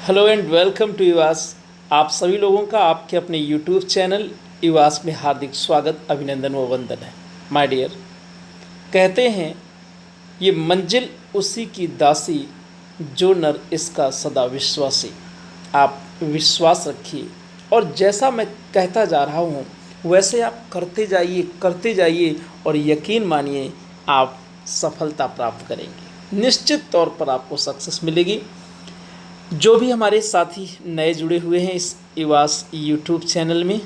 Hello and welcome to Yuvaas. आप सभी लोगों का आपके अपने यूट्यूब चैनल युवास में हार्दिक स्वागत, अभिनंदन व वंदन है। माय डियर, कहते हैं ये मंजिल उसी की दासी, जो नर इसका सदा विश्वासी। आप विश्वास रखिए और जैसा मैं कहता जा रहा हूँ वैसे आप करते जाइए और यकीन मानिए आप सफलता प्राप्त करेंगे। निश्चित तौर पर आपको सक्सेस मिलेगी। जो भी हमारे साथी नए जुड़े हुए हैं इस इवास यूट्यूब चैनल में,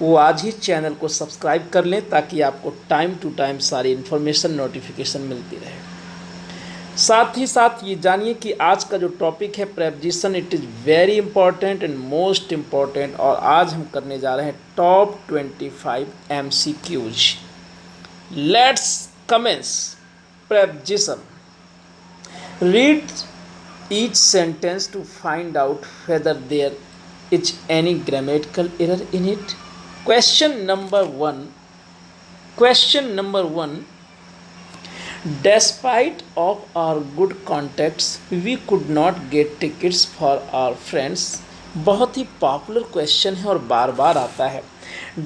वो आज ही चैनल को सब्सक्राइब कर लें ताकि आपको टाइम टू टाइम सारी इन्फॉर्मेशन नोटिफिकेशन मिलती रहे। साथ ही साथ ये जानिए कि आज का जो टॉपिक है preposition, it is very important and most important. और आज हम करने जा रहे हैं top 25 MCQs। Let's commence. Preposition, read each sentence to find out whether there is any grammatical error in it. Question number one. Despite of our good contacts, we could not get tickets for our friends. बहुत ही popular question है और बार बार आता है।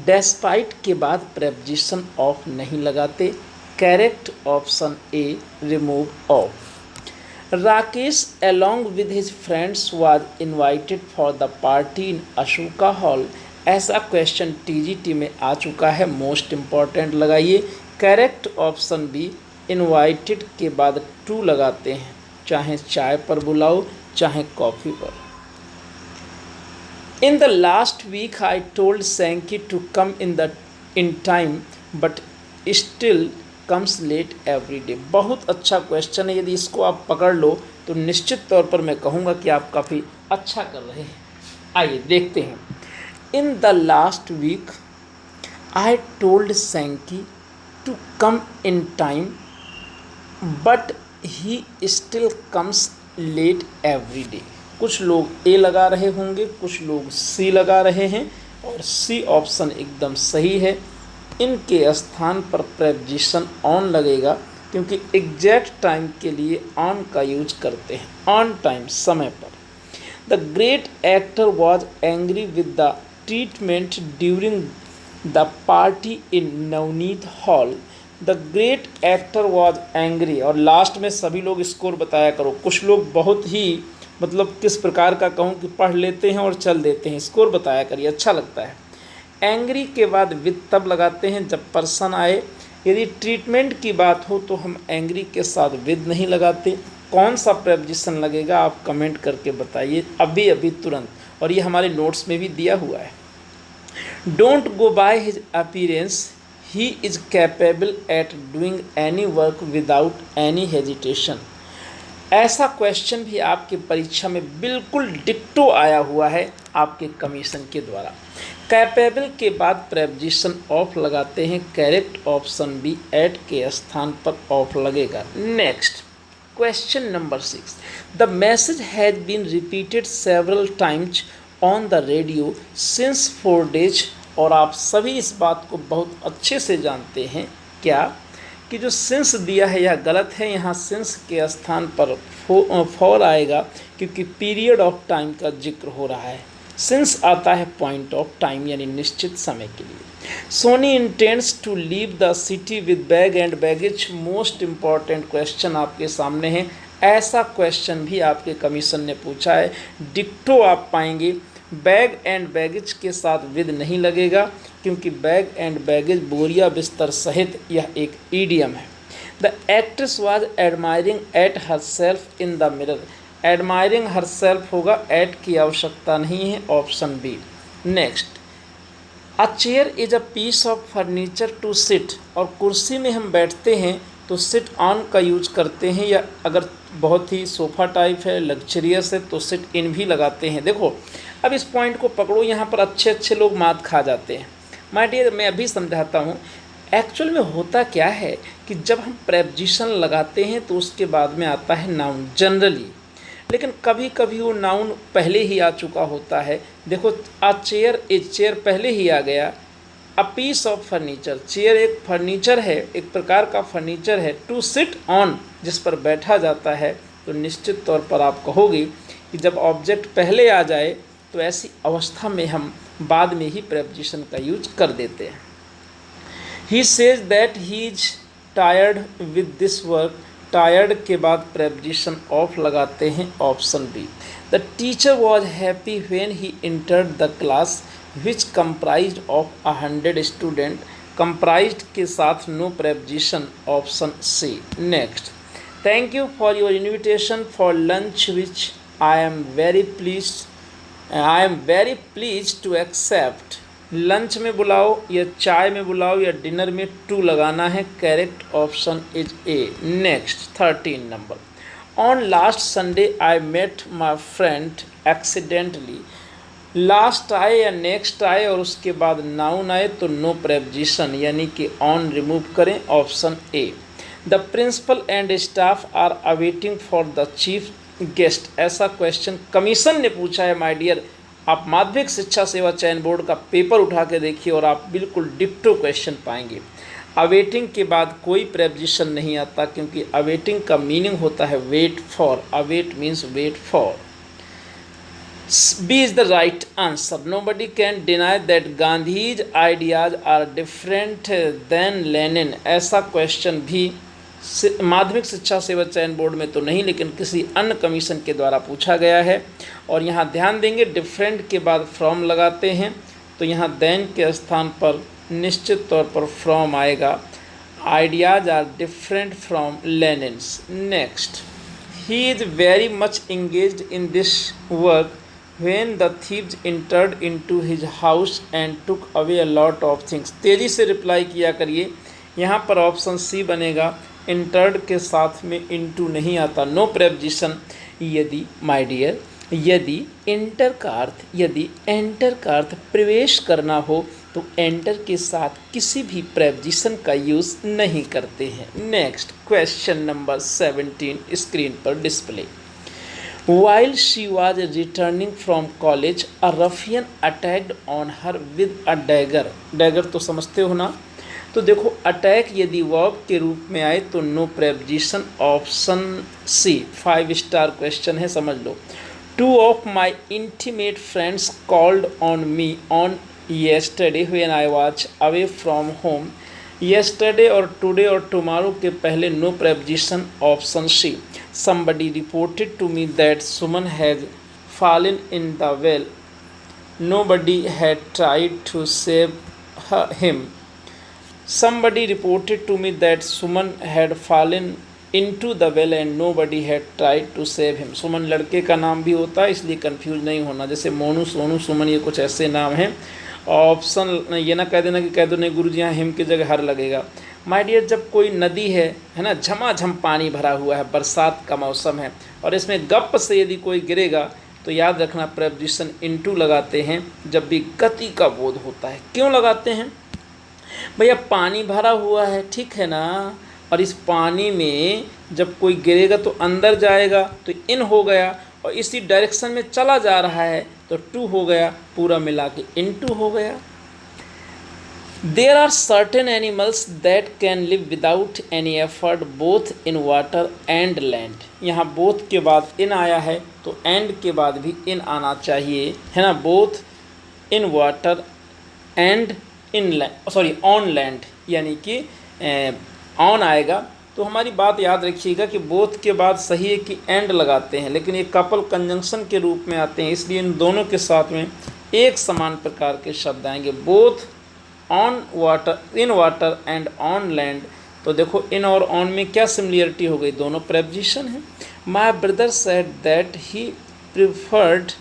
Despite के बाद preposition of नहीं लगाते। Correct option A, remove of. Rakesh along with his friends was invited for the party in Ashoka hall. ऐसा क्वेश्चन TGT में आ चुका है, मोस्ट इम्पॉर्टेंट लगाइए। करेक्ट ऑप्शन बी, इनवाइटेड के बाद टू लगाते हैं, चाहे चाय पर बुलाओ चाहे कॉफ़ी पर। In the last week I told Sanky to come in time but still comes late every day. बहुत अच्छा क्वेश्चन है। यदि इसको आप पकड़ लो तो निश्चित तौर पर मैं कहूँगा कि आप काफ़ी अच्छा कर रहे हैं। आइए देखते हैं। In the last week I told Sanky to come in time but he still comes late every day. कुछ लोग ए लगा रहे होंगे, कुछ लोग सी लगा रहे हैं और सी ऑप्शन एकदम सही है। इनके स्थान पर प्रेपोजिशन ऑन लगेगा क्योंकि एग्जैक्ट टाइम के लिए ऑन का यूज करते हैं, ऑन टाइम, समय पर। The great actor was angry with the treatment during the party in Navneet hall. The great actor was angry. और लास्ट में सभी लोग स्कोर बताया करो। कुछ लोग बहुत ही किस प्रकार का कहूँ कि पढ़ लेते हैं और चल देते हैं। स्कोर बताया करिए, अच्छा लगता है। एंग्री के बाद विद तब लगाते हैं जब पर्सन आए। यदि ट्रीटमेंट की बात हो तो हम एंग्री के साथ विद नहीं लगाते। कौन सा प्रेपोजिशन लगेगा आप कमेंट करके बताइए अभी अभी तुरंत। और ये हमारे नोट्स में भी दिया हुआ है। Don't go by his appearance, he is capable at doing any work without any hesitation. ऐसा क्वेश्चन भी आपके परीक्षा में बिल्कुल डिक्टो आया हुआ है आपके कमीशन के द्वारा। कैपेबल के बाद प्रेपोजिशन ऑफ लगाते हैं। करेक्ट ऑप्शन बी, एट के स्थान पर ऑफ लगेगा। Next question number 6। The message has been repeated several times on the radio since 4 days। और आप सभी इस बात को बहुत अच्छे से जानते हैं क्या कि जो सिंस दिया है यह गलत है। यहाँ सिंस के स्थान पर फॉर आएगा क्योंकि पीरियड ऑफ टाइम का जिक्र हो रहा है। सिंस आता है पॉइंट ऑफ टाइम यानी निश्चित समय के लिए। Soni intends to leave the city with bag and baggage. Most important question आपके सामने है। ऐसा क्वेश्चन भी आपके कमीशन ने पूछा है। डिक्टो आप पाएंगे। बैग एंड बैगेज के साथ विद नहीं लगेगा क्योंकि बैग एंड बैगेज बोरिया बिस्तर सहित यह एक ईडियम है। The actress was admiring at her self in the mirror. Admiring her self होगा, एट की आवश्यकता नहीं है, option B. Next, a chair is a piece of furniture to sit. और कुर्सी में हम बैठते हैं तो सिट ऑन का यूज करते हैं, या अगर बहुत ही सोफ़ा टाइप है, लग्जरियस है तो सिट इन भी लगाते हैं। देखो अब इस पॉइंट को पकड़ो, यहाँ पर अच्छे अच्छे लोग मात खा जाते हैं। माय डियर, मैं अभी समझाता हूँ। एक्चुअल में होता क्या है कि जब हम प्रेपोजिशन लगाते हैं तो उसके बाद में आता है नाउन जनरली, लेकिन कभी कभी वो नाउन पहले ही आ चुका होता है। देखो, अ चेयर, इज, चेयर पहले ही आ गया। A piece of furniture, chair एक फर्नीचर है, एक प्रकार का फर्नीचर है। टू सिट ऑन, जिस पर बैठा जाता है। तो निश्चित तौर पर आप कहोगे कि जब ऑब्जेक्ट पहले आ जाए तो ऐसी अवस्था में हम बाद में ही प्रेपोजिशन का यूज कर देते हैं। He says that he is tired with this work, tired के बाद प्रेपोजिशन ऑफ लगाते हैं, option B. The teacher was happy when he entered the class which comprised of 100 student, comprised के साथ no preposition, option C. Next, thank you for your invitation for lunch which I am very please to accept. Lunch में बुलाओ या चाय में बुलाओ या dinner में टू लगाना है, correct option is A. Next 13 number, on last Sunday I met my friend accidentally. Last आए या नेक्स्ट आए और उसके बाद नाउन आए तो नो प्रेपोजिशन यानी कि ऑन रिमूव करें, option A. The principal and staff are awaiting for the chief guest, ऐसा क्वेश्चन कमीशन ने पूछा है माय डियर। आप माध्यमिक शिक्षा सेवा चयन बोर्ड का पेपर उठा के देखिए और आप बिल्कुल डिप्टो क्वेश्चन पाएंगे। अवेटिंग के बाद कोई प्रेपोजिशन नहीं आता क्योंकि अवेटिंग का मीनिंग होता है wait for, await means wait for. B is the right answer. Nobody can deny that Gandhi's ideas are different than Lenin. ऐसा क्वेश्चन भी माध्यमिक शिक्षा सेवा चयन बोर्ड में तो नहीं लेकिन किसी अन्य कमीशन के द्वारा पूछा गया है। और यहाँ ध्यान देंगे डिफरेंट के बाद फ्रॉम लगाते हैं तो यहाँ देन के स्थान पर निश्चित तौर पर फ्रॉम आएगा। Ideas are different from Lenin's. Next, he is very much engaged in this work when the thieves entered into his house and took away a lot of things। तेज़ी से रिप्लाई किया करिए। यहाँ पर ऑप्शन सी बनेगा। entered के साथ में into नहीं आता, नो प्रेपोजिशन। यदि माय डियर यदि एंटर का अर्थ यदि एंटर का अर्थ प्रवेश करना हो तो एंटर के साथ किसी भी प्रेपोजिशन का यूज़ नहीं करते हैं। नेक्स्ट क्वेश्चन नंबर 17 स्क्रीन पर display. While she was returning from college, a ruffian attacked on her with a dagger। dagger तो समझते हो ना। तो देखो अटैक यदि वर्ब के रूप में आए तो no preposition, option C. 5 star question है, समझ लो। 2 of my intimate friends called on me on yesterday when I was away from home। yesterday और today और tomorrow के पहले no preposition, option C. Somebody reported to me that Suman had fallen in the well. Nobody had tried to save him। Somebody reported to me that Suman had fallen into the well and nobody had tried to save him। सुमन लड़के का नाम भी होता है इसलिए confuse नहीं होना, जैसे मोनू सोनू सुमन ये कुछ ऐसे नाम हैं। ऑप्शन ये ना कह देना कि कह दो नहीं गुरुजी यहाँ हिम की जगह हर लगेगा। माय डियर जब कोई नदी है ना, झमाझम पानी भरा हुआ है, बरसात का मौसम है और इसमें गप से यदि कोई गिरेगा तो याद रखना प्रेपोजिशन इनटू लगाते हैं जब भी गति का बोध होता है। क्यों लगाते हैं भैया? पानी भरा हुआ है, ठीक है ना, और इस पानी में जब कोई गिरेगा तो अंदर जाएगा तो इन हो गया और इसी डायरेक्शन में चला जा रहा है तो टू हो गया, पूरा मिला के इनटू हो गया। There are certain animals that can live without any effort both in water and land। यहाँ both के बाद in आया है तो and के बाद भी in आना चाहिए, है ना। both in water and in land, sorry on land यानी कि on आएगा। तो हमारी बात याद रखिएगा कि both के बाद सही है कि and लगाते हैं लेकिन ये कपल कंजंक्शन के रूप में आते हैं इसलिए इन दोनों के साथ में एक समान प्रकार के शब्द आएंगे। both on water, in water and on land. तो देखो इन और ऑन में क्या सिमिलरिटी हो गई, दोनों प्रेपोजिशन हैं। My brother said that he preferred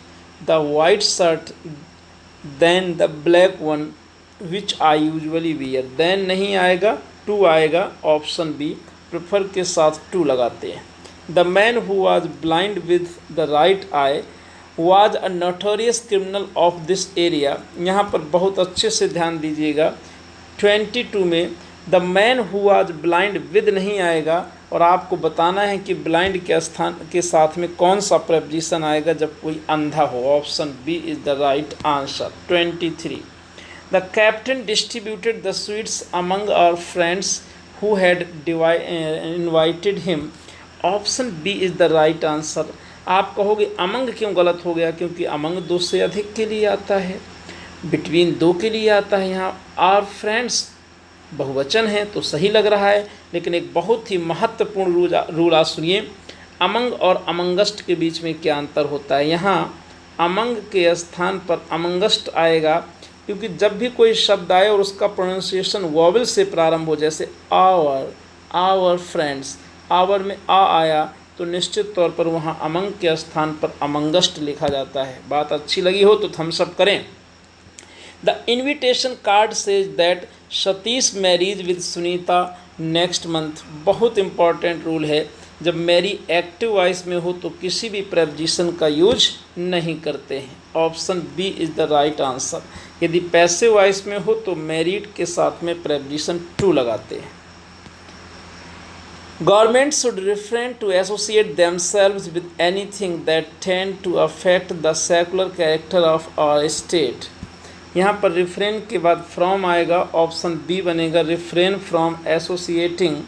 the white shirt then the black one which I usually wear. Then नहीं आएगा, टू आएगा, ऑप्शन बी। प्रिफर के साथ टू लगाते हैं। The man who was blind with the right I was a notorious criminal of this area। यहाँ पर बहुत अच्छे से ध्यान दीजिएगा। 22 में the man who was blind with नहीं आएगा और आपको बताना है कि ब्लाइंड के स्थान के साथ में कौन सा प्रेपोजिशन आएगा जब कोई अंधा हो। Option B is the right answer. 23 the captain distributed the sweets among our friends who had invited him. Option B is the right answer. आप कहोगे अमंग क्यों गलत हो गया, क्योंकि अमंग 2 से अधिक के लिए आता है, बिटवीन 2 के लिए आता है। यहाँ आर फ्रेंड्स बहुवचन है तो सही लग रहा है, लेकिन एक बहुत ही महत्वपूर्ण रूल आप सुनिए, अमंग और अमंगस्ट के बीच में क्या अंतर होता है। यहाँ अमंग के स्थान पर अमंगस्ट आएगा, क्योंकि जब भी कोई शब्द आए और उसका प्रोनाउंसिएशन वॉवल से प्रारंभ हो, जैसे आवर फ्रेंड्स, आवर में आ आया तो निश्चित तौर पर वहाँ अमंग के स्थान पर अमंगस्ट लिखा जाता है। बात अच्छी लगी हो तो थम्स अप करें। The invitation card says that Satish marriage with Sunita next month. बहुत इंपॉर्टेंट रूल है, जब मैरी एक्टिव वॉइस में हो तो किसी भी प्रेपोजिशन का यूज नहीं करते हैं। Option B is the right answer. यदि पैसिव वॉइस में हो तो मैरिड के साथ में प्रेपोजिशन टू लगाते हैं। Governments should refrain to associate themselves with anything that tend to affect the secular character of our state। यहाँ पर रिफ्रेन के बाद फ्रॉम आएगा, ऑप्शन बी बनेगा रिफ्रेन फ्रॉम एसोसिएटिंग।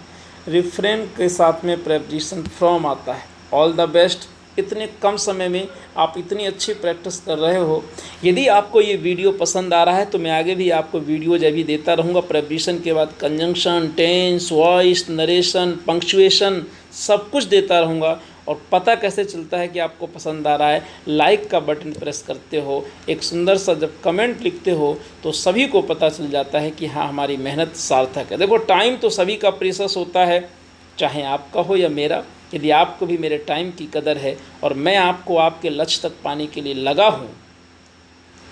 रिफ्रेन के साथ में प्रेपोजिशन फ्रॉम आता है। All the best. इतने कम समय में आप इतनी अच्छी प्रैक्टिस कर रहे हो। यदि आपको ये वीडियो पसंद आ रहा है तो मैं आगे भी आपको वीडियोज अभी देता रहूँगा। प्रेपोजिशन के बाद conjunction, tense, voice, narration, punctuation सब कुछ देता रहूँगा। और पता कैसे चलता है कि आपको पसंद आ रहा है, लाइक का बटन प्रेस करते हो, एक सुंदर सा जब कमेंट लिखते हो तो सभी को पता चल जाता है कि हाँ हमारी मेहनत सार्थक है। देखो टाइम तो सभी का प्रीशियस होता है, चाहे आपका हो या मेरा। यदि आपको भी मेरे टाइम की कदर है और मैं आपको आपके लक्ष्य तक पाने के लिए लगा हूँ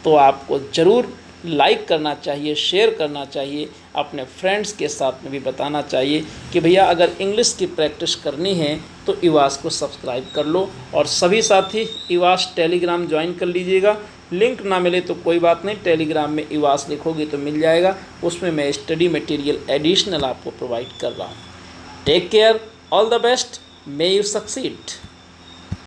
तो आपको ज़रूर लाइक करना चाहिए, शेयर करना चाहिए, अपने फ्रेंड्स के साथ में भी बताना चाहिए कि भैया अगर इंग्लिश की प्रैक्टिस करनी है तो इवास को सब्सक्राइब कर लो। और सभी साथी इवास टेलीग्राम ज्वाइन कर लीजिएगा। लिंक ना मिले तो कोई बात नहीं, टेलीग्राम में इवास लिखोगे तो मिल जाएगा। उसमें मैं स्टडी मटेरियल एडिशनल आपको प्रोवाइड कर रहा हूँ। Take care, all the best, may you succeed।